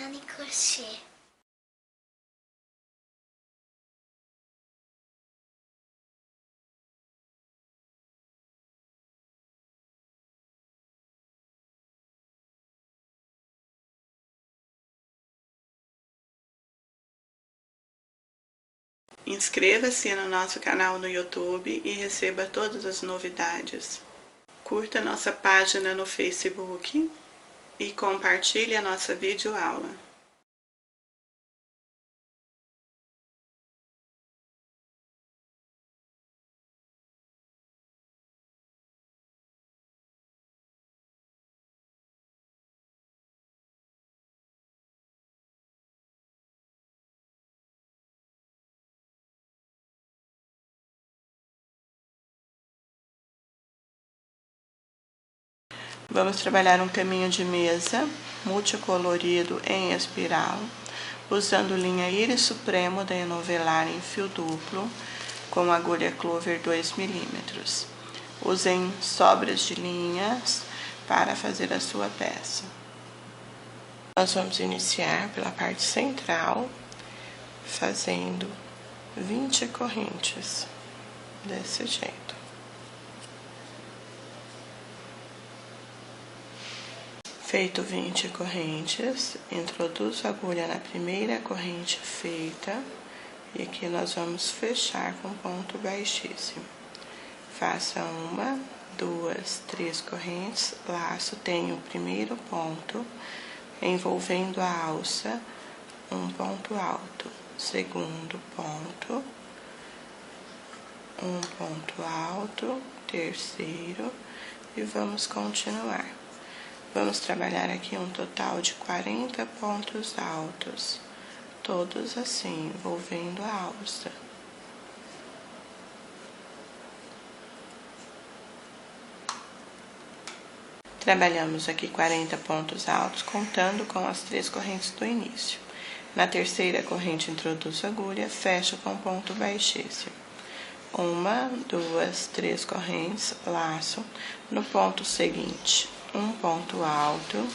ensinando em crochê. Inscreva-se no nosso canal no YouTube e receba todas as novidades. Curta nossa página no Facebook e compartilhe a nossa videoaula. Vamos trabalhar um caminho de mesa multicolorido em espiral, usando linha íris supremo da Enovelar em fio duplo, com agulha Clover 2 mm. Usem sobras de linhas para fazer a sua peça. Nós vamos iniciar pela parte central, fazendo 20 correntes, desse jeito. Feito 20 correntes, introduzo a agulha na primeira corrente feita e aqui nós vamos fechar com ponto baixíssimo. Faça 1, 2, 3 correntes, laço, tenho o primeiro ponto, envolvendo a alça, um ponto alto, segundo ponto, um ponto alto, terceiro e vamos continuar. Vamos trabalhar aqui um total de 40 pontos altos, todos assim, envolvendo a alça. Trabalhamos aqui 40 pontos altos, contando com as 3 correntes do início. Na terceira corrente, introduzo a agulha, fecho com ponto baixíssimo. 1, 2, 3 correntes, laço. No ponto seguinte, um ponto alto,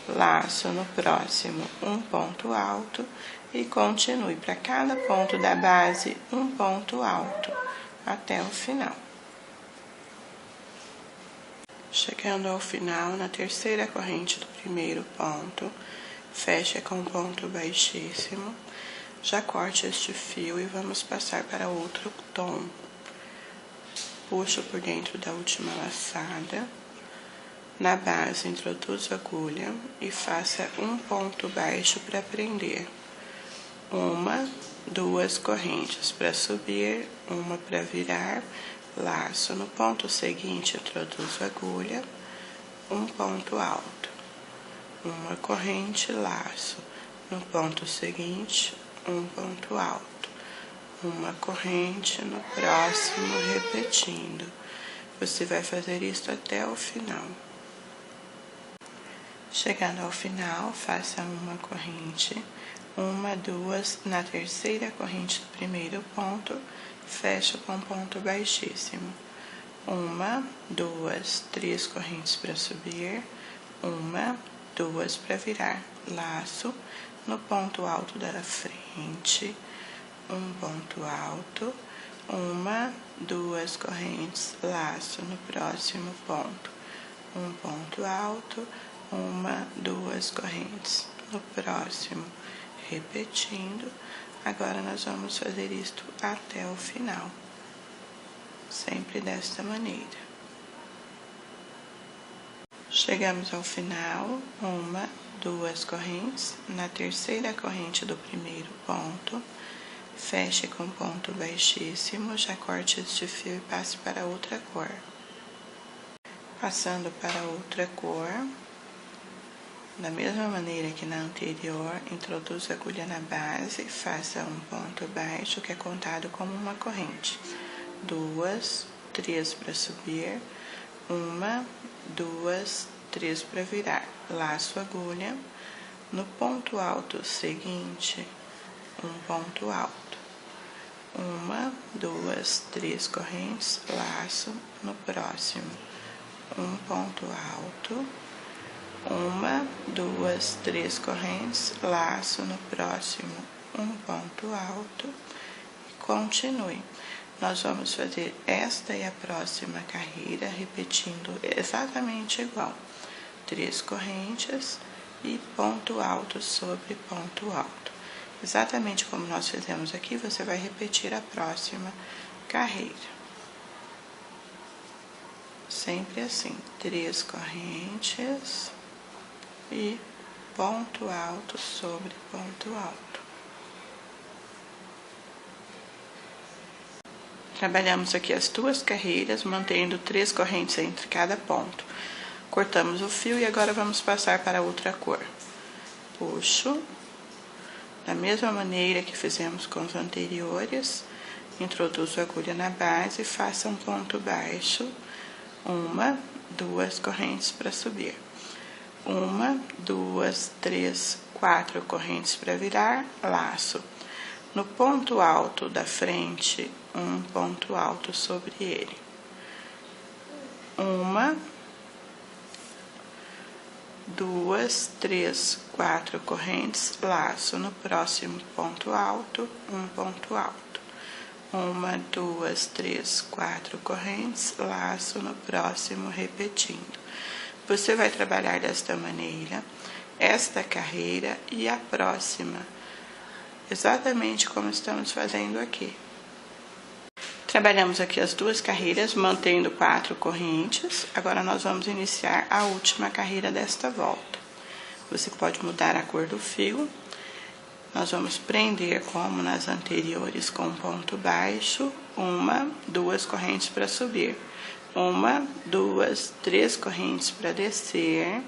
laço no próximo, um ponto alto e continue para cada ponto da base um ponto alto até o final. Chegando ao final, na terceira corrente do primeiro ponto, fecha com ponto baixíssimo, já corte este fio e vamos passar para outro tom. Puxo por dentro da última laçada. Na base, introduzo a agulha e faça um ponto baixo para prender. 1, 2 correntes para subir, uma para virar, laço. No ponto seguinte, introduzo a agulha, um ponto alto, uma corrente, laço. No ponto seguinte, um ponto alto, uma corrente, no próximo, repetindo. Você vai fazer isso até o final. Chegando ao final, faça uma corrente, 1, 2, na terceira corrente do primeiro ponto, fecho com ponto baixíssimo. 1, 2, 3 correntes para subir, 1, 2 para virar, laço. No ponto alto da frente, um ponto alto, 1, 2 correntes, laço. No próximo ponto, um ponto alto, 1, 2 correntes. No próximo, repetindo. Agora nós vamos fazer isto até o final, sempre desta maneira. Chegamos ao final, 1, 2 correntes. Na terceira corrente do primeiro ponto, feche com ponto baixíssimo, já corte este fio e passe para outra cor. Passando para outra cor, da mesma maneira que na anterior, introduza a agulha na base, faça um ponto baixo, que é contado como uma corrente. 2, 3 para subir, 1, 2, 3 para virar. Laço a agulha. No ponto alto seguinte, um ponto alto. 1, 2, 3 correntes, laço. No próximo, um ponto alto. 1, 2, 3 correntes, laço no próximo um ponto alto e continue. Nós vamos fazer esta e a próxima carreira repetindo exatamente igual. 3 correntes e ponto alto sobre ponto alto. Exatamente como nós fizemos aqui, você vai repetir a próxima carreira. Sempre assim, 3 correntes e ponto alto sobre ponto alto. Trabalhamos aqui as 2 carreiras, mantendo 3 correntes entre cada ponto. Cortamos o fio e agora vamos passar para outra cor. Puxo, da mesma maneira que fizemos com os anteriores, introduzo a agulha na base e faço um ponto baixo, 1, 2 correntes para subir. 1, 2, 3, 4 correntes para virar, laço. No ponto alto da frente, um ponto alto sobre ele. 1, 2, 3, 4 correntes, laço. No próximo ponto alto, um ponto alto. 1, 2, 3, 4 correntes, laço no próximo, repetindo. Você vai trabalhar desta maneira, esta carreira e a próxima, exatamente como estamos fazendo aqui. Trabalhamos aqui as 2 carreiras, mantendo 4 correntes. Agora nós vamos iniciar a última carreira desta volta. Você pode mudar a cor do fio. Nós vamos prender como nas anteriores com ponto baixo, 1, 2 correntes para subir, 1, 2, 3 correntes para descer.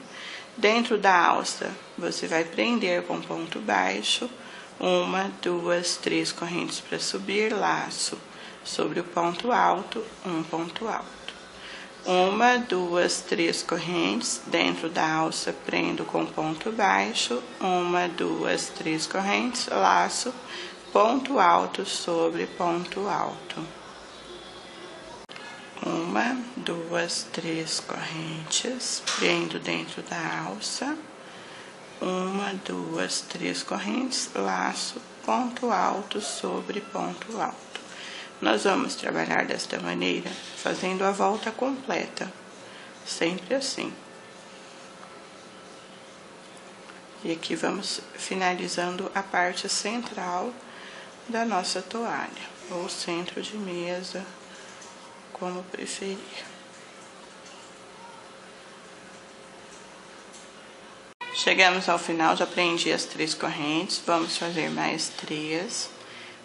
Dentro da alça, você vai prender com ponto baixo, 1, 2, 3 correntes para subir, laço. Sobre o ponto alto, um ponto alto. 1, 2, 3 correntes, dentro da alça prendo com ponto baixo, 1, 2, 3 correntes, laço, ponto alto sobre ponto alto. 1, 2, 3 correntes, prendo dentro da alça, 1, 2, 3 correntes, laço, ponto alto sobre ponto alto. Nós vamos trabalhar desta maneira, fazendo a volta completa, sempre assim. E aqui vamos finalizando a parte central da nossa toalha, ou centro de mesa, como preferir. Chegamos ao final, já prendi as 3 correntes, vamos fazer mais 3.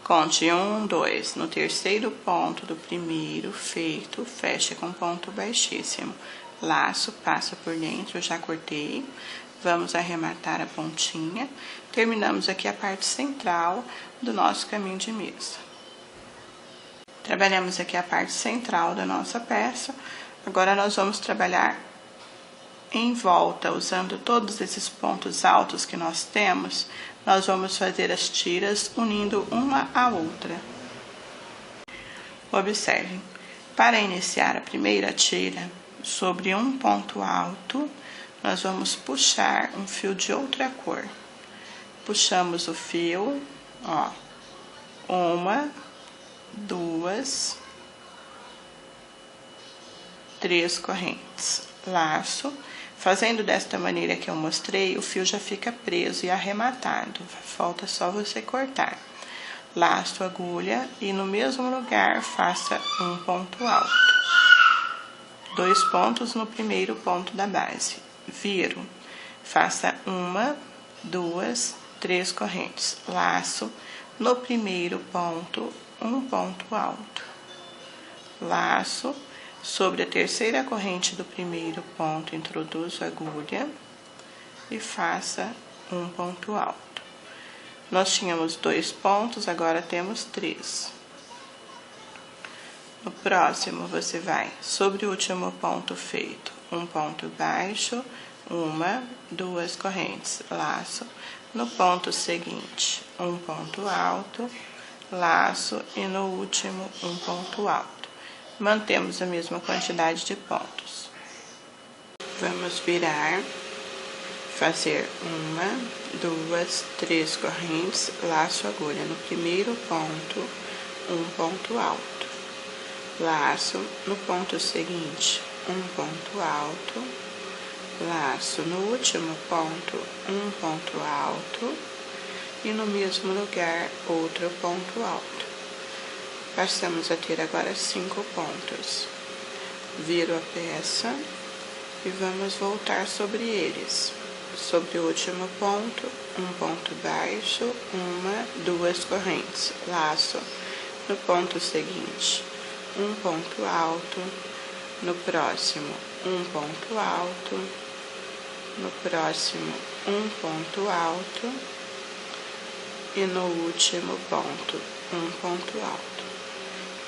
Conte 1, 2, no terceiro ponto do primeiro feito, fecha com ponto baixíssimo. Laço, passa por dentro, já cortei. Vamos arrematar a pontinha. Terminamos aqui a parte central do nosso caminho de mesa. Trabalhamos aqui a parte central da nossa peça. Agora nós vamos trabalhar em volta, usando todos esses pontos altos que nós temos. Nós vamos fazer as tiras unindo uma à outra. Observem, para iniciar a primeira tira, sobre um ponto alto, nós vamos puxar um fio de outra cor. Puxamos o fio, ó, 1, 2, 3 correntes, laço. Fazendo desta maneira que eu mostrei, o fio já fica preso e arrematado. Falta só você cortar. Laço a agulha e no mesmo lugar faça um ponto alto. 2 pontos no primeiro ponto da base. Viro. Faça 1, 2, 3 correntes. Laço no primeiro ponto, um ponto alto. Laço. Sobre a terceira corrente do primeiro ponto, introduzo a agulha e faça um ponto alto. Nós tínhamos 2 pontos, agora temos 3. No próximo, você vai sobre o último ponto feito, um ponto baixo, 1, 2 correntes, laço. No ponto seguinte, um ponto alto, laço e no último, um ponto alto. Mantemos a mesma quantidade de pontos. Vamos virar, fazer 1, 2, 3 correntes, laço, agulha. No primeiro ponto, um ponto alto, laço. No ponto seguinte, um ponto alto, laço. No último ponto, um ponto alto e no mesmo lugar, outro ponto alto. Passamos a ter agora 5 pontos. Viro a peça e vamos voltar sobre eles. Sobre o último ponto, um ponto baixo, 1, 2 correntes, laço. No ponto seguinte, um ponto alto. No próximo, um ponto alto. No próximo, um ponto alto. E no último ponto, um ponto alto.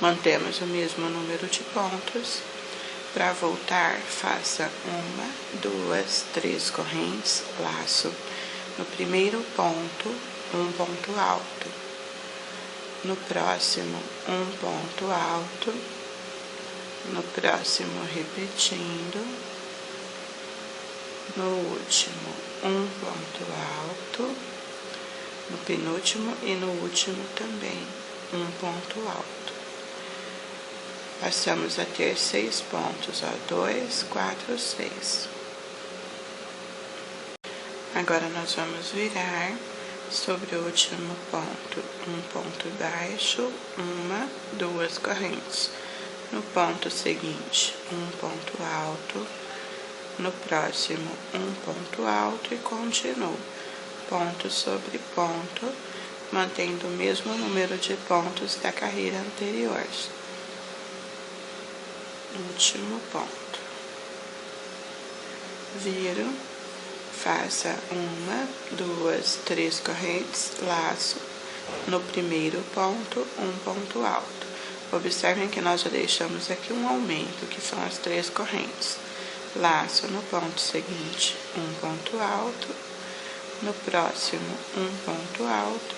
Mantemos o mesmo número de pontos. Para voltar, faça 1, 2, 3 correntes, laço. No primeiro ponto, um ponto alto. No próximo, um ponto alto. No próximo, repetindo. No último, um ponto alto. No penúltimo e no último também, um ponto alto. Passamos a ter 6 pontos, 2, 4, 6. Agora nós vamos virar sobre o último ponto, um ponto baixo, 1, 2 correntes. No ponto seguinte, um ponto alto. No próximo, um ponto alto e continuo. Ponto sobre ponto, mantendo o mesmo número de pontos da carreira anterior. Último ponto. Viro, faça 1, 2, 3 correntes, laço. No primeiro ponto, um ponto alto. Observem que nós já deixamos aqui um aumento, que são as 3 correntes. Laço no ponto seguinte, um ponto alto. No próximo, um ponto alto.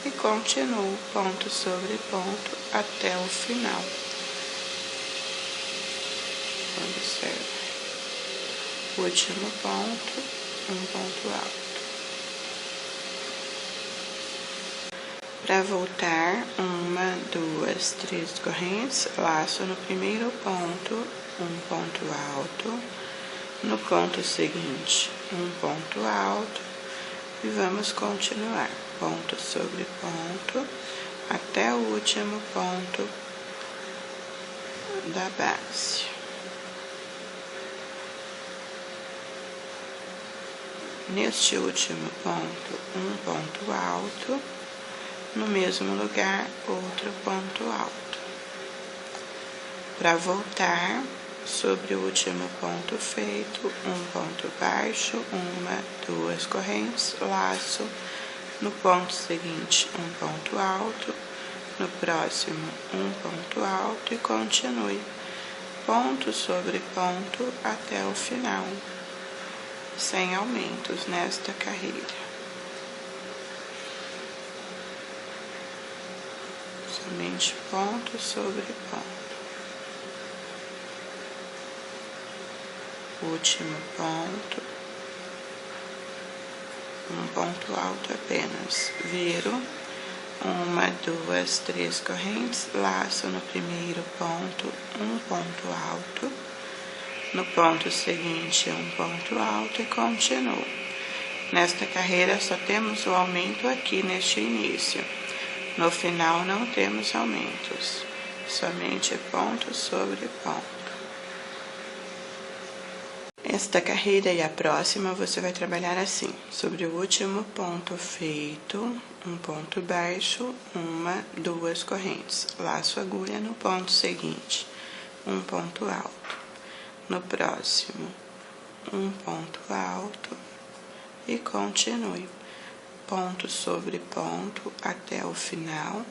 E continuo ponto sobre ponto até o final. Observe. Último ponto, um ponto alto. Para voltar, 1, 2, 3 correntes, laço no primeiro ponto, um ponto alto. No ponto seguinte, um ponto alto. E vamos continuar, ponto sobre ponto, até o último ponto da base. Neste último ponto, um ponto alto. No mesmo lugar, outro ponto alto. Para voltar, sobre o último ponto feito, um ponto baixo, 1, 2 correntes, laço. No ponto seguinte, um ponto alto. No próximo, um ponto alto e continue. Ponto sobre ponto até o final, sem aumentos nesta carreira. Somente ponto sobre ponto. Último ponto. Um ponto alto apenas. Viro. 1, 2, 3 correntes. Laço no primeiro ponto. Um ponto alto. No ponto seguinte, um ponto alto e continuo. Nesta carreira só temos o aumento aqui neste início. No final não temos aumentos, somente ponto sobre ponto. Esta carreira e a próxima você vai trabalhar assim, sobre o último ponto feito, um ponto baixo, 1, 2 correntes, laço agulha no ponto seguinte, um ponto alto. No próximo, um ponto alto e continue. Ponto sobre ponto até o final,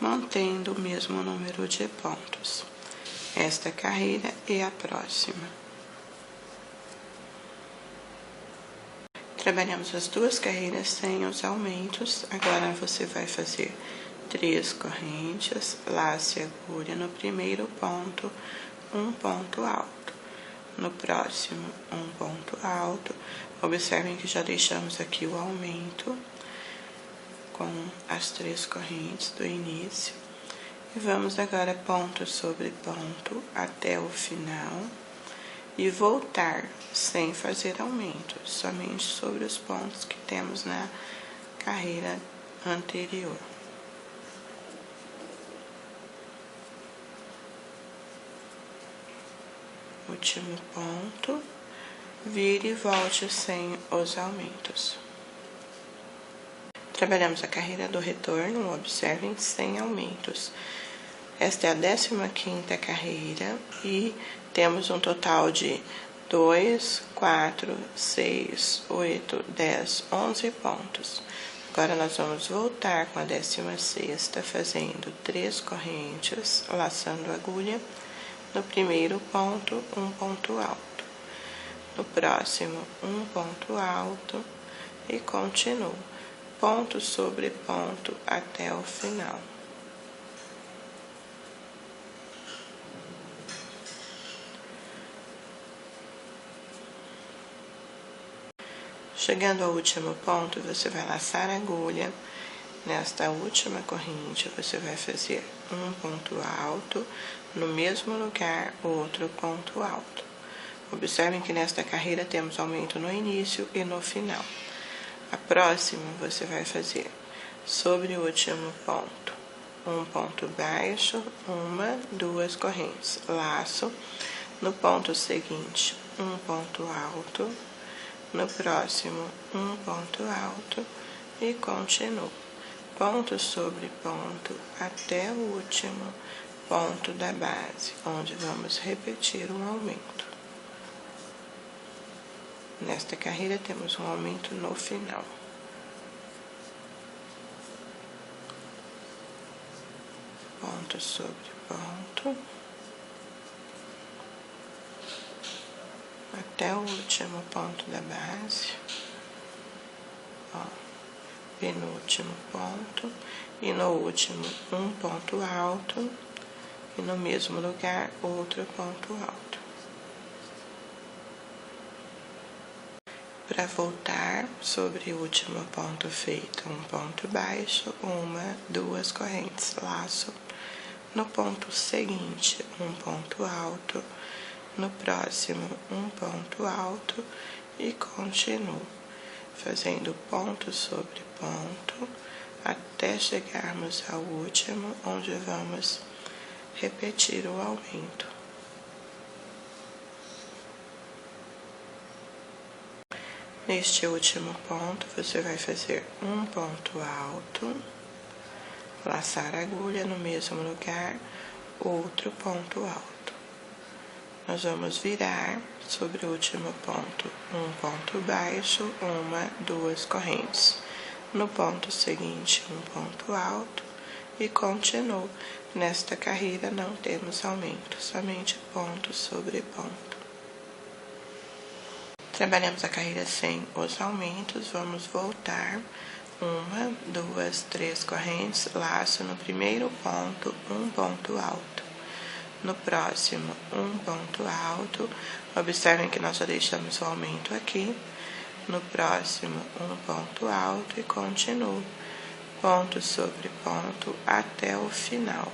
mantendo o mesmo número de pontos. Esta carreira e a próxima. Trabalhamos as 2 carreiras sem os aumentos. Agora você vai fazer 3 correntes, laço e agulha no primeiro ponto, um ponto alto. No próximo, um ponto alto. Observem que já deixamos aqui o aumento com as 3 correntes do início. E vamos agora ponto sobre ponto até o final. E voltar sem fazer aumento, somente sobre os pontos que temos na carreira anterior. Último ponto, vire e volte sem os aumentos. Trabalhamos a carreira do retorno, observem, sem aumentos. Esta é a 15ª carreira e temos um total de 2, 4, 6, 8, 10, 11 pontos. Agora nós vamos voltar com a 16ª, fazendo 3 correntes, laçando a agulha. No primeiro ponto, um ponto alto. No próximo, um ponto alto e continuo. Ponto sobre ponto até o final. Chegando ao último ponto, você vai laçar a agulha. Nesta última corrente, você vai fazer um ponto alto, no mesmo lugar, outro ponto alto. Observem que nesta carreira temos aumento no início e no final. A próxima, você vai fazer sobre o último ponto, um ponto baixo, 1, 2 correntes, laço. No ponto seguinte, um ponto alto. No próximo, um ponto alto e continuo. Ponto sobre ponto até o último ponto da base, onde vamos repetir um aumento. Nesta carreira temos um aumento no final. Ponto sobre ponto até o último ponto da base. Ó, penúltimo ponto e no último um ponto alto e no mesmo lugar outro ponto alto. Para voltar sobre o último ponto feito, um ponto baixo, 1, 2 correntes, laço. No ponto seguinte, um ponto alto. No próximo, um ponto alto e continuo, fazendo ponto sobre ponto até chegarmos ao último, onde vamos repetir o aumento. Neste último ponto, você vai fazer um ponto alto, laçar a agulha no mesmo lugar, outro ponto alto. Nós vamos virar sobre o último ponto, um ponto baixo, 1, 2 correntes. No ponto seguinte, um ponto alto e continuo. Nesta carreira não temos aumento, somente ponto sobre ponto. Trabalhamos a carreira sem os aumentos, vamos voltar. 1, 2, 3 correntes, laço no primeiro ponto, um ponto alto. No próximo, um ponto alto. Observem que nós já deixamos o aumento aqui. No próximo, um ponto alto e continuo. Ponto sobre ponto até o final.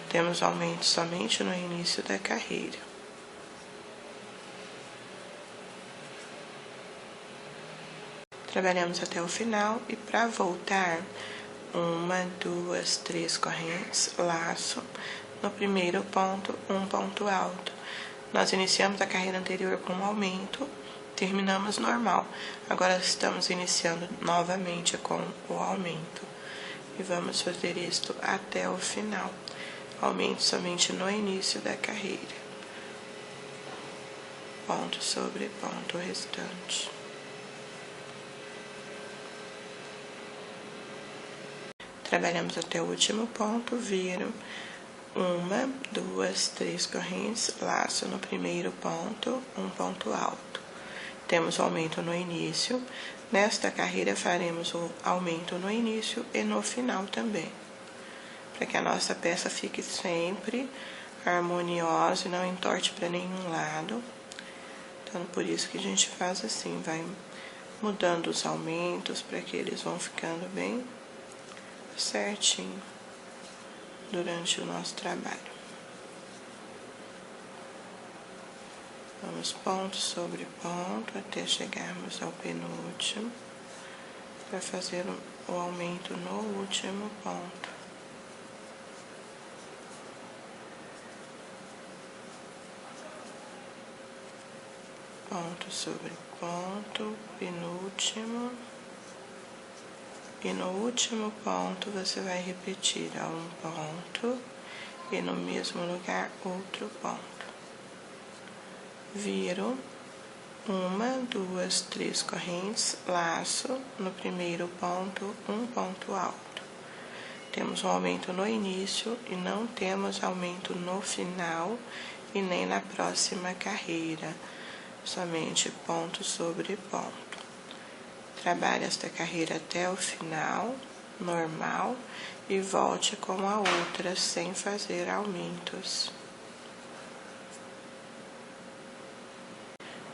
Temos aumento somente no início da carreira. Trabalhamos até o final e para voltar, 1, 2, 3 correntes, laço. No primeiro ponto, um ponto alto. Nós iniciamos a carreira anterior com um aumento, terminamos normal. Agora estamos iniciando novamente com o aumento. E vamos fazer isto até o final. Aumento somente no início da carreira. Ponto sobre ponto restante. Trabalhamos até o último ponto, viram? 1, 2, 3 correntes, laço no primeiro ponto, um ponto alto. Temos o aumento no início. Nesta carreira faremos o aumento no início e no final também, para que a nossa peça fique sempre harmoniosa e não entorte para nenhum lado. Então, por isso que a gente faz assim, vai mudando os aumentos para que eles vão ficando bem certinho durante o nosso trabalho. Vamos ponto sobre ponto até chegarmos ao penúltimo, para fazer o aumento no último ponto. Ponto sobre ponto, penúltimo. E no último ponto você vai repetir um ponto e no mesmo lugar outro ponto. Viro 1, 2, 3 correntes, laço no primeiro ponto, um ponto alto. Temos um aumento no início e não temos aumento no final e nem na próxima carreira, somente ponto sobre ponto. Trabalhe esta carreira até o final, normal, e volte com a outra sem fazer aumentos.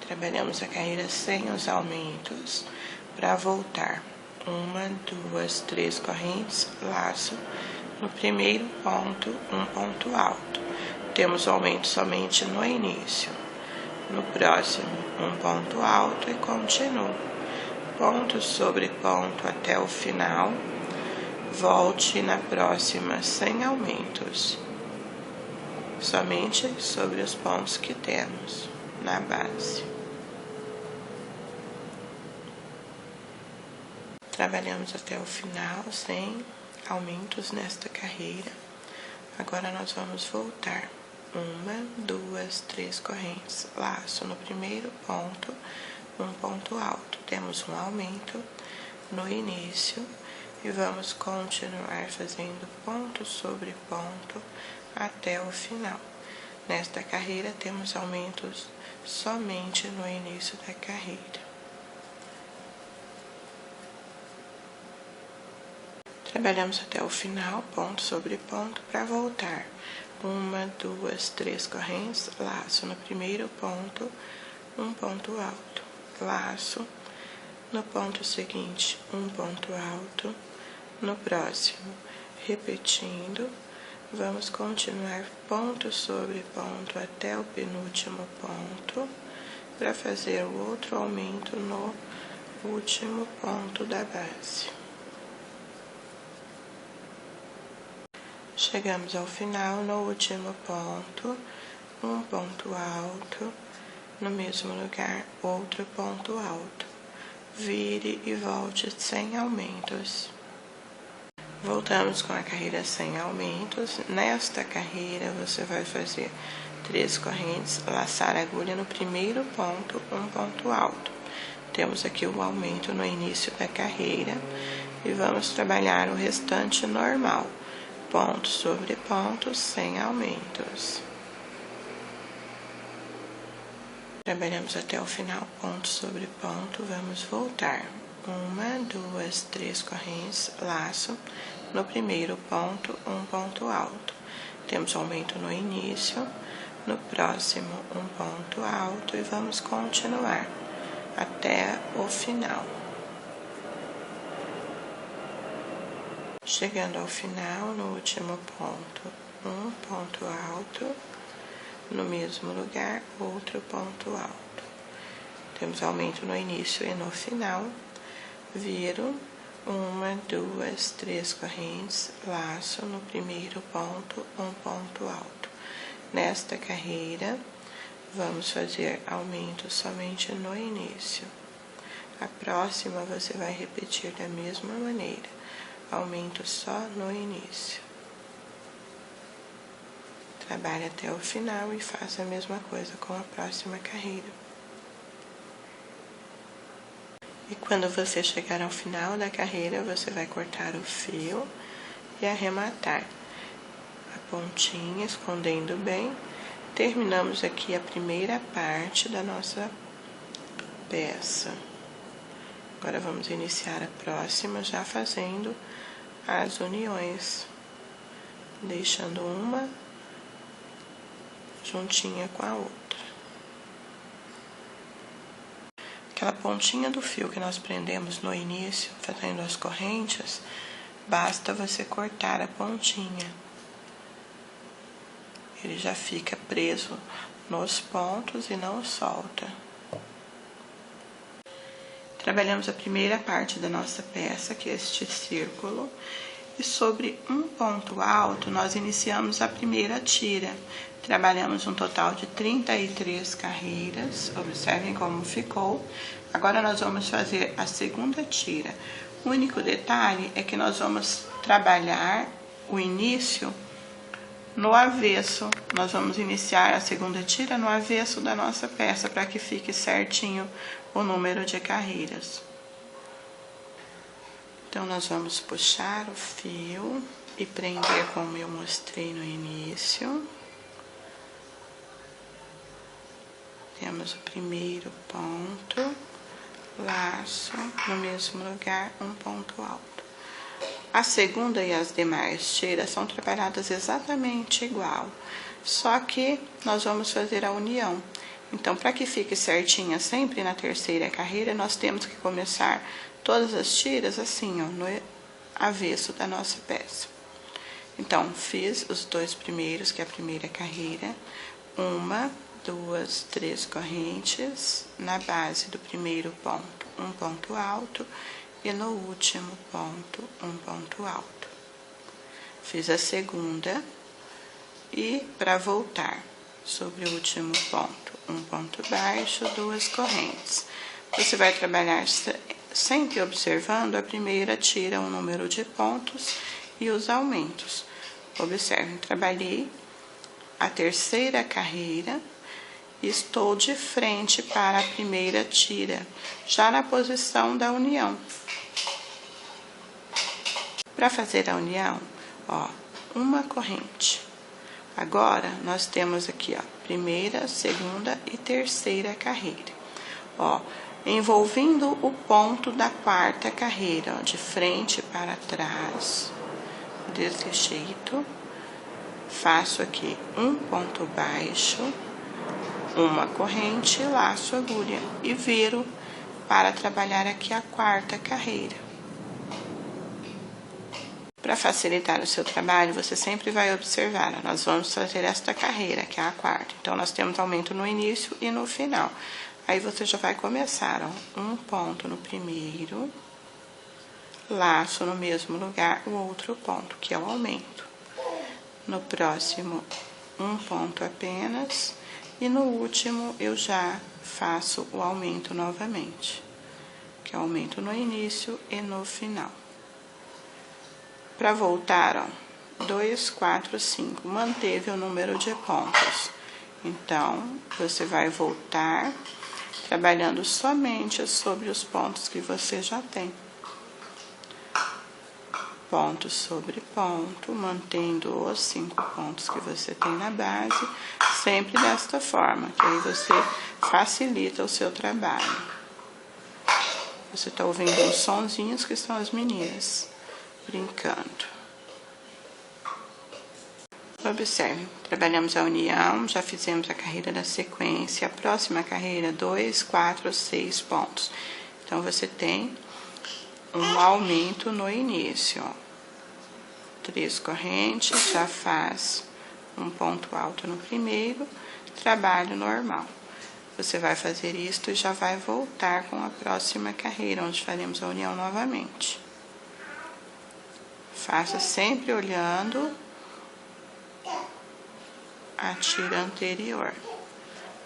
Trabalhamos a carreira sem os aumentos. Para voltar, 1, 2, 3 correntes, laço no primeiro ponto, um ponto alto. Temos o aumento somente no início. No próximo, um ponto alto e continuo. Ponto sobre ponto até o final. Volte na próxima sem aumentos. Somente sobre os pontos que temos na base. Trabalhamos até o final sem aumentos nesta carreira. Agora nós vamos voltar. 1, 2, 3 correntes, laço no primeiro ponto, um ponto alto. Temos um aumento no início e vamos continuar fazendo ponto sobre ponto até o final. Nesta carreira temos aumentos somente no início da carreira. Trabalhamos até o final, ponto sobre ponto, para voltar. 1, 2, 3 correntes, laço no primeiro ponto, um ponto alto. Laço no ponto seguinte, um ponto alto. No próximo, repetindo, vamos continuar ponto sobre ponto até o penúltimo ponto, para fazer o outro aumento no último ponto da base. Chegamos ao final, no último ponto, um ponto alto, no mesmo lugar, outro ponto alto. Vire e volte sem aumentos. Voltamos com a carreira sem aumentos. Nesta carreira, você vai fazer 3 correntes, laçar a agulha no primeiro ponto, um ponto alto. Temos aqui o aumento no início da carreira e vamos trabalhar o restante normal. Ponto sobre ponto, sem aumentos. Trabalhamos até o final, ponto sobre ponto, vamos voltar. 1, 2, 3 correntes, laço no primeiro ponto, um ponto alto. Temos aumento no início, no próximo um ponto alto e vamos continuar até o final. Chegando ao final, no último ponto, um ponto alto, no mesmo lugar, outro ponto alto. Temos aumento no início e no final. Viro 1, 2, 3 correntes, laço no primeiro ponto, um ponto alto. Nesta carreira, vamos fazer aumento somente no início. A próxima você vai repetir da mesma maneira. Aumento só no início. Trabalhe até o final e faça a mesma coisa com a próxima carreira. E quando você chegar ao final da carreira, você vai cortar o fio e arrematar a pontinha, escondendo bem. Terminamos aqui a primeira parte da nossa peça. Agora vamos iniciar a próxima, já fazendo as uniões, deixando uma juntinha com a outra. Aquela pontinha do fio que nós prendemos no início, fazendo as correntes, basta você cortar a pontinha. Ele já fica preso nos pontos e não solta. Trabalhamos a primeira parte da nossa peça, que é este círculo, e sobre um ponto alto nós iniciamos a primeira tira. Trabalhamos um total de 33 carreiras, observem como ficou. Agora nós vamos fazer a segunda tira. O único detalhe é que nós vamos trabalhar o início no avesso. Nós vamos iniciar a segunda tira no avesso da nossa peça, para que fique certinho o número de carreiras. Então, nós vamos puxar o fio e prender como eu mostrei no início. Temos o primeiro ponto, laço, no mesmo lugar, um ponto alto. A segunda e as demais tiras são trabalhadas exatamente igual, só que nós vamos fazer a união. Então, para que fique certinha sempre na terceira carreira, nós temos que começar todas as tiras assim, ó, no avesso da nossa peça. Então, fiz os dois primeiros, que é a primeira carreira, 1, 2, 3 correntes, na base do primeiro ponto, um ponto alto, e no último ponto, um ponto alto. Fiz a segunda, e para voltar sobre o último ponto, um ponto baixo, 2 correntes. Você vai trabalhar sempre observando a primeira tira, o número de pontos e os aumentos. Observem, trabalhei a terceira carreira, estou de frente para a primeira tira, já na posição da união. Para fazer a união, ó, uma corrente. Agora, nós temos aqui, ó, primeira, segunda e terceira carreira. Ó, envolvendo o ponto da quarta carreira, ó, de frente para trás, desse jeito. Faço aqui um ponto baixo, uma corrente, laço, agulha e viro para trabalhar aqui a quarta carreira. Para facilitar o seu trabalho, você sempre vai observar, ó, nós vamos fazer esta carreira, que é a quarta. Então, nós temos aumento no início e no final. Aí, você já vai começar, ó, um ponto no primeiro, laço no mesmo lugar, o outro ponto, que é o aumento. No próximo, um ponto apenas, e no último, eu já faço o aumento novamente, que é o aumento no início e no final. Para voltar, ó, 2, 4, 5, manteve o número de pontos. Então, você vai voltar trabalhando somente sobre os pontos que você já tem. Ponto sobre ponto, mantendo os 5 pontos que você tem na base, sempre desta forma, que aí você facilita o seu trabalho. Você está ouvindo uns sonzinhos que são as meninas brincando. Observe, trabalhamos a união, já fizemos a carreira da sequência, a próxima carreira, 2, 4, 6 pontos. Então, você tem um aumento no início, ó. 3 correntes, já faz um ponto alto no primeiro, trabalho normal. Você vai fazer isto e já vai voltar com a próxima carreira, onde faremos a união novamente. Faça sempre olhando a tira anterior.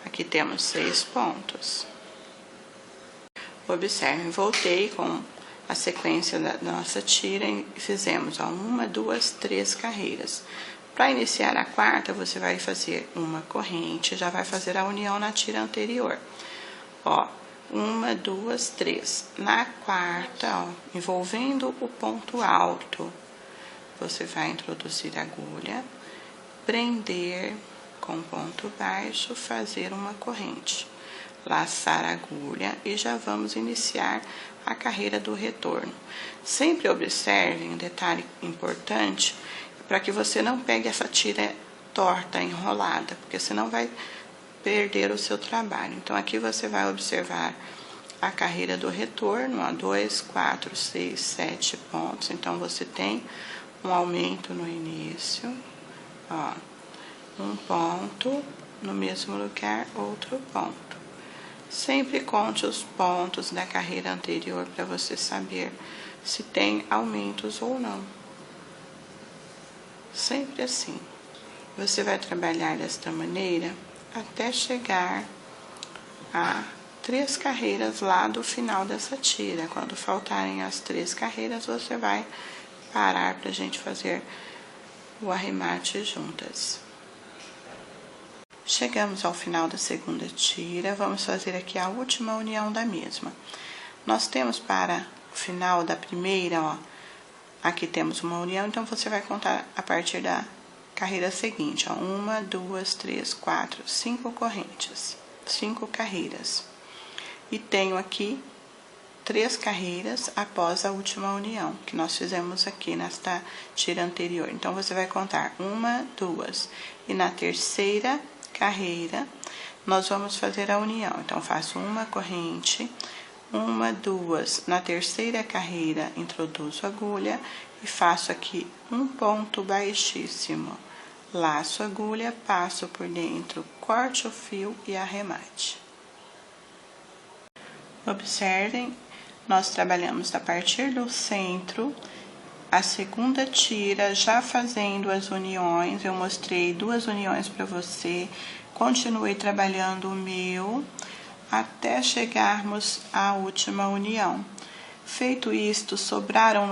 Aqui temos 6 pontos. Observem, voltei com a sequência da nossa tira e fizemos, ó, 1, 2, 3 carreiras. Para iniciar a quarta, você vai fazer uma corrente, já vai fazer a união na tira anterior. Ó, 1, 2, 3. Na quarta, ó, envolvendo o ponto alto, você vai introduzir a agulha, prender com ponto baixo, fazer uma corrente, laçar a agulha e já vamos iniciar a carreira do retorno. Sempre observem um detalhe importante, para que você não pegue essa tira torta, enrolada, porque senão vai perder o seu trabalho. Então, aqui você vai observar a carreira do retorno, ó, 2, 4, 6, 7 pontos. Então, você tem um aumento no início, ó, um ponto, no mesmo lugar, outro ponto. Sempre conte os pontos da carreira anterior para você saber se tem aumentos ou não. Sempre assim. Você vai trabalhar desta maneira até chegar a 3 carreiras lá do final dessa tira. Quando faltarem as 3 carreiras, você vai parar para a gente fazer o arremate juntas. Chegamos ao final da segunda tira, vamos fazer aqui a última união da mesma. Nós temos para o final da primeira, ó, aqui temos uma união, então você vai contar a partir da carreira seguinte, ó, 1, 2, 3, 4, 5 correntes, 5 carreiras. E tenho aqui 3 carreiras após a última união, que nós fizemos aqui nesta tira anterior. Então, você vai contar 1, 2, e na terceira carreira, nós vamos fazer a união. Então, faço uma corrente, 1, 2, na terceira carreira, introduzo a agulha e faço aqui um ponto baixíssimo. Laço a agulha, passo por dentro, corte o fio e arremate. Observem, nós trabalhamos a partir do centro, a segunda tira, já fazendo as uniões. Eu mostrei 2 uniões para você, continuei trabalhando o meu, até chegarmos à última união. Feito isto, sobraram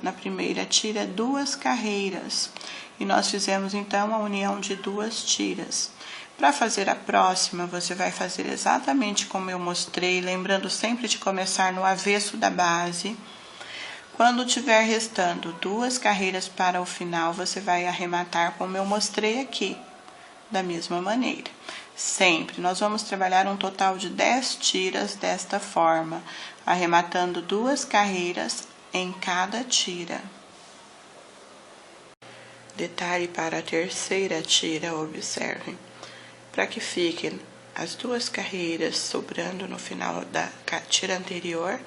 na primeira tira 2 carreiras, e nós fizemos então a união de 2 tiras. Para fazer a próxima, você vai fazer exatamente como eu mostrei, lembrando sempre de começar no avesso da base. Quando tiver restando 2 carreiras para o final, você vai arrematar como eu mostrei aqui, da mesma maneira. Sempre, nós vamos trabalhar um total de 10 tiras desta forma, arrematando 2 carreiras em cada tira. Detalhe para a terceira tira, observem. Para que fiquem as 2 carreiras sobrando no final da tira anterior,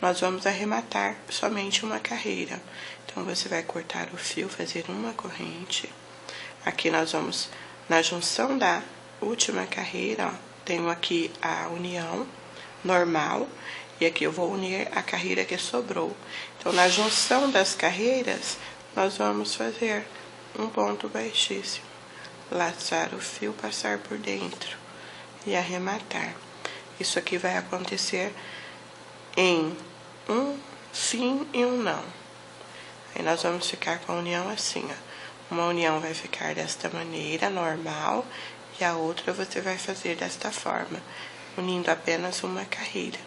nós vamos arrematar somente uma carreira. Então, você vai cortar o fio, fazer uma corrente. Aqui nós vamos, na junção da última carreira, ó, tenho aqui a união normal, e aqui eu vou unir a carreira que sobrou. Então, na junção das carreiras, nós vamos fazer um ponto baixíssimo, laçar o fio, passar por dentro e arrematar. Isso aqui vai acontecer em um sim e um não. Aí nós vamos ficar com a união assim, ó. Uma união vai ficar desta maneira, normal, e a outra você vai fazer desta forma, unindo apenas uma carreira.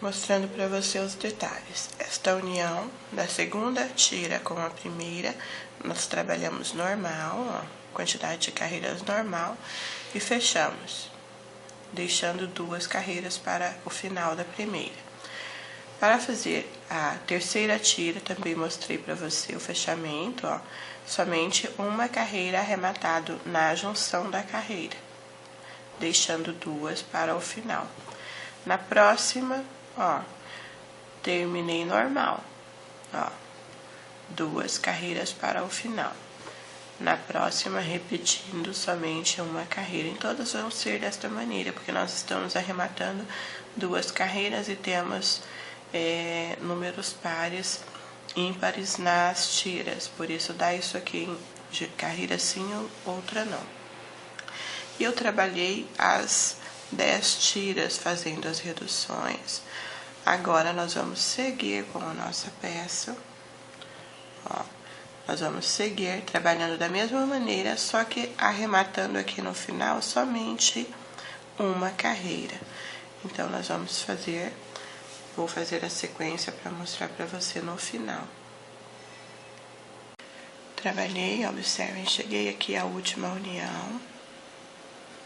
Mostrando para você os detalhes. Esta união da segunda tira com a primeira, nós trabalhamos normal, ó, quantidade de carreiras normal, e fechamos, deixando 2 carreiras para o final da primeira. Para fazer a terceira tira, também mostrei para você o fechamento, ó, somente uma carreira arrematado na junção da carreira, deixando 2 para o final. Na próxima, ó, terminei normal, ó, 2 carreiras para o final. Na próxima, repetindo somente uma carreira. Em todas vão ser desta maneira, porque nós estamos arrematando 2 carreiras e temos números pares, ímpares nas tiras. Por isso, dá isso aqui de carreira sim, outra não. E eu trabalhei as 10 tiras fazendo as reduções. Agora, nós vamos seguir com a nossa peça, ó. Nós vamos seguir trabalhando da mesma maneira, só que arrematando aqui no final somente uma carreira. Então, nós vamos fazer, vou fazer a sequência para mostrar para você no final. Trabalhei, observem, cheguei aqui à última união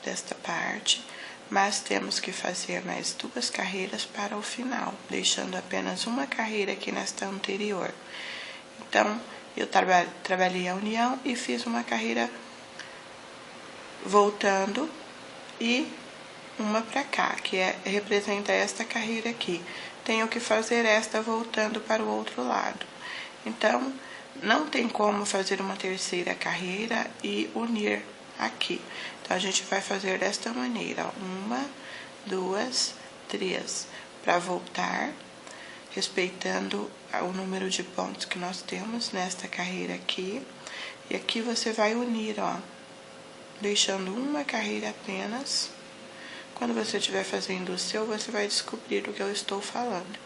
desta parte, mas temos que fazer mais 2 carreiras para o final, deixando apenas uma carreira aqui nesta anterior. Então, eu trabalhei a união e fiz uma carreira voltando e uma para cá, que representa esta carreira aqui. Tenho que fazer esta voltando para o outro lado. Então, não tem como fazer uma terceira carreira e unir aqui. Então, a gente vai fazer desta maneira, ó. 1, 2, 3, para voltar, respeitando o número de pontos que nós temos nesta carreira aqui. E aqui você vai unir, ó, deixando uma carreira apenas. Quando você estiver fazendo o seu, você vai descobrir o que eu estou falando.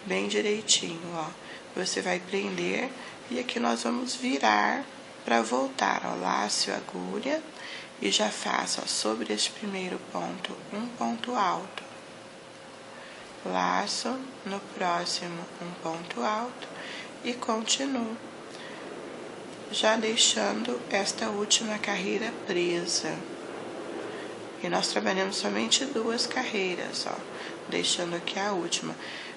Bem direitinho, ó. Você vai prender e aqui nós vamos virar para voltar, ó. Laço e agulha e já faço, ó, sobre este primeiro ponto, um ponto alto. Laço, no próximo, um ponto alto e continuo. Já deixando esta última carreira presa. E nós trabalhamos somente 2 carreiras, ó, deixando aqui a última.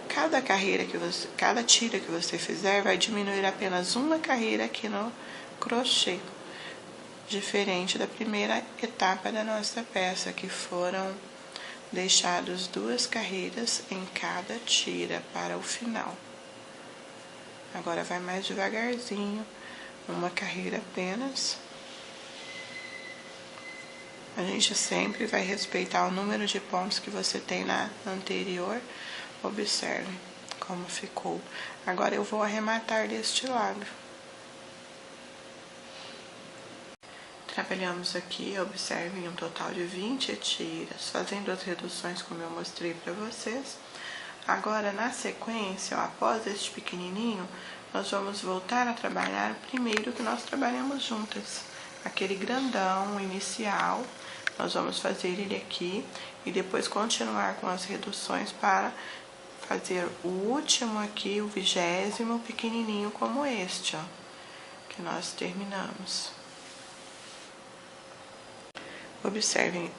Cada tira que você fizer vai diminuir apenas uma carreira aqui no crochê, diferente da primeira etapa da nossa peça, que foram deixadas 2 carreiras em cada tira para o final. Agora vai mais devagarzinho, uma carreira apenas. A gente sempre vai respeitar o número de pontos que você tem na anterior. Observe como ficou. Agora eu vou arrematar deste lado. Trabalhamos aqui, observem, um total de 20 tiras, fazendo as reduções como eu mostrei para vocês. Agora, na sequência, ó, após este pequenininho, nós vamos voltar a trabalhar o primeiro que nós trabalhamos juntas. Aquele grandão inicial, nós vamos fazer ele aqui e depois continuar com as reduções para fazer o último aqui, o 20º, pequenininho como este, ó, que nós terminamos. Observem,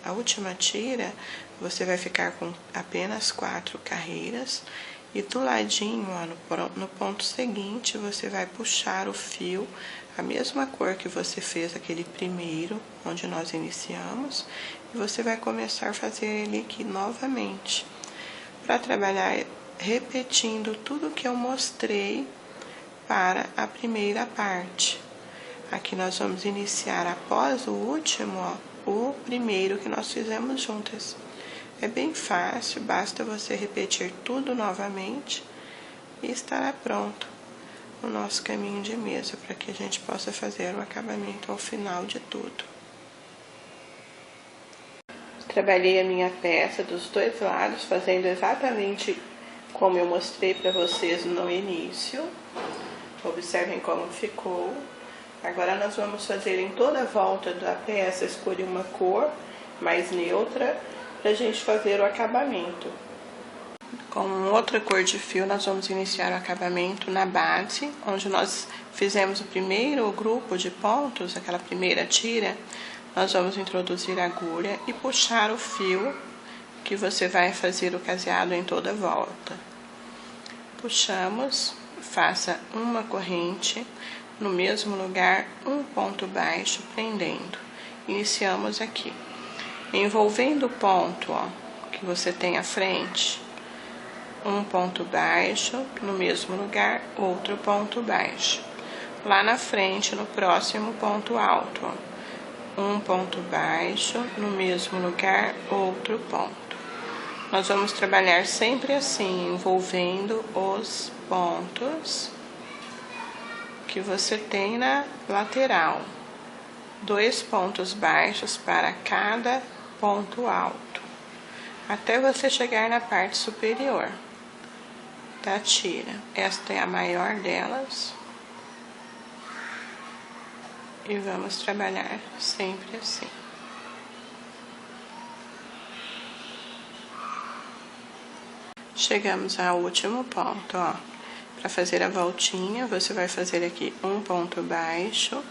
a última tira, você vai ficar com apenas 4 carreiras e do ladinho, ó, no ponto seguinte, você vai puxar o fio, a mesma cor que você fez aquele primeiro, onde nós iniciamos, e você vai começar a fazer ele aqui novamente, para trabalhar repetindo tudo que eu mostrei para a primeira parte. Aqui nós vamos iniciar após o último, ó, o primeiro que nós fizemos juntas. É bem fácil, basta você repetir tudo novamente e estará pronto o nosso caminho de mesa, para que a gente possa fazer o acabamento ao final de tudo. Trabalhei a minha peça dos 2 lados, fazendo exatamente como eu mostrei para vocês no início. Observem como ficou. Agora nós vamos fazer em toda a volta da peça, escolher uma cor mais neutra para a gente fazer o acabamento. Com outra cor de fio, nós vamos iniciar o acabamento na base, onde nós fizemos o primeiro grupo de pontos, aquela primeira tira. Nós vamos introduzir a agulha e puxar o fio que você vai fazer o caseado em toda a volta. Puxamos, faça uma corrente, no mesmo lugar, um ponto baixo, prendendo. Iniciamos aqui. Envolvendo o ponto, ó, que você tem à frente, um ponto baixo, no mesmo lugar, outro ponto baixo. Lá na frente, no próximo ponto alto, ó, um ponto baixo, no mesmo lugar, outro ponto. Nós vamos trabalhar sempre assim, envolvendo os pontos que você tem na lateral. 2 pontos baixos para cada ponto alto, até você chegar na parte superior da tira. Esta é a maior delas. E vamos trabalhar sempre assim. Chegamos ao último ponto, ó. Para fazer a voltinha, você vai fazer aqui um ponto baixo,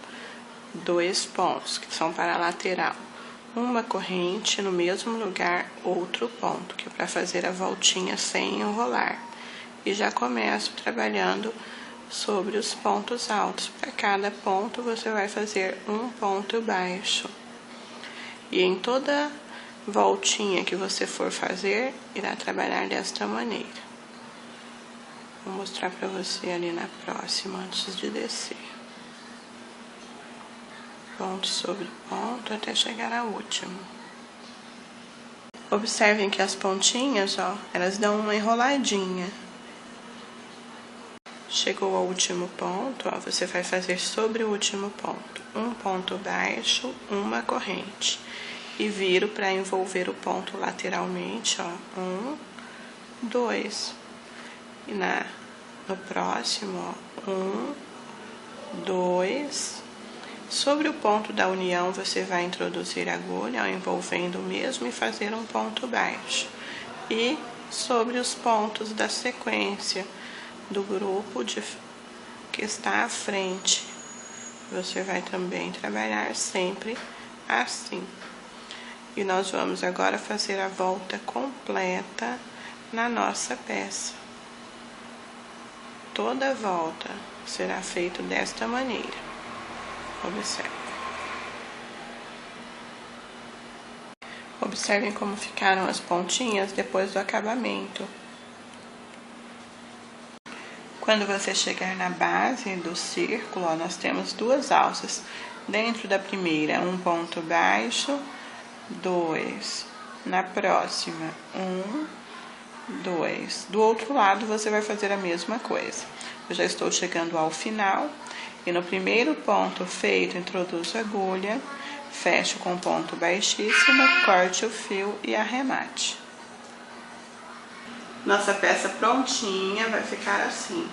2 pontos, que são para a lateral. Uma corrente no mesmo lugar, outro ponto, que é para fazer a voltinha sem enrolar. E já começo trabalhando sobre os pontos altos. Para cada ponto, você vai fazer um ponto baixo. E em toda voltinha que você for fazer, irá trabalhar desta maneira. Vou mostrar para você ali na próxima, antes de descer. Ponto sobre ponto, até chegar ao último. Observem que as pontinhas, ó, elas dão uma enroladinha. Chegou ao último ponto, ó, você vai fazer sobre o último ponto. Um ponto baixo, uma corrente. E viro para envolver o ponto lateralmente, ó. 1, 2. E no próximo, ó. 1, 2. Sobre o ponto da união, você vai introduzir a agulha, ó, envolvendo o mesmo e fazer um ponto baixo. E sobre os pontos da sequência do grupo que está à frente, você vai também trabalhar sempre assim. E nós vamos agora fazer a volta completa na nossa peça. Toda a volta será feita desta maneira. Observe. Observem como ficaram as pontinhas depois do acabamento. Quando você chegar na base do círculo, ó, nós temos duas alças. Dentro da primeira, um ponto baixo, 2. Na próxima, 1, 2. Do outro lado, você vai fazer a mesma coisa. Eu já estou chegando ao final. E no primeiro ponto feito, introduzo a agulha, fecho com ponto baixíssimo, corte o fio e arremate. Nossa peça prontinha vai ficar assim.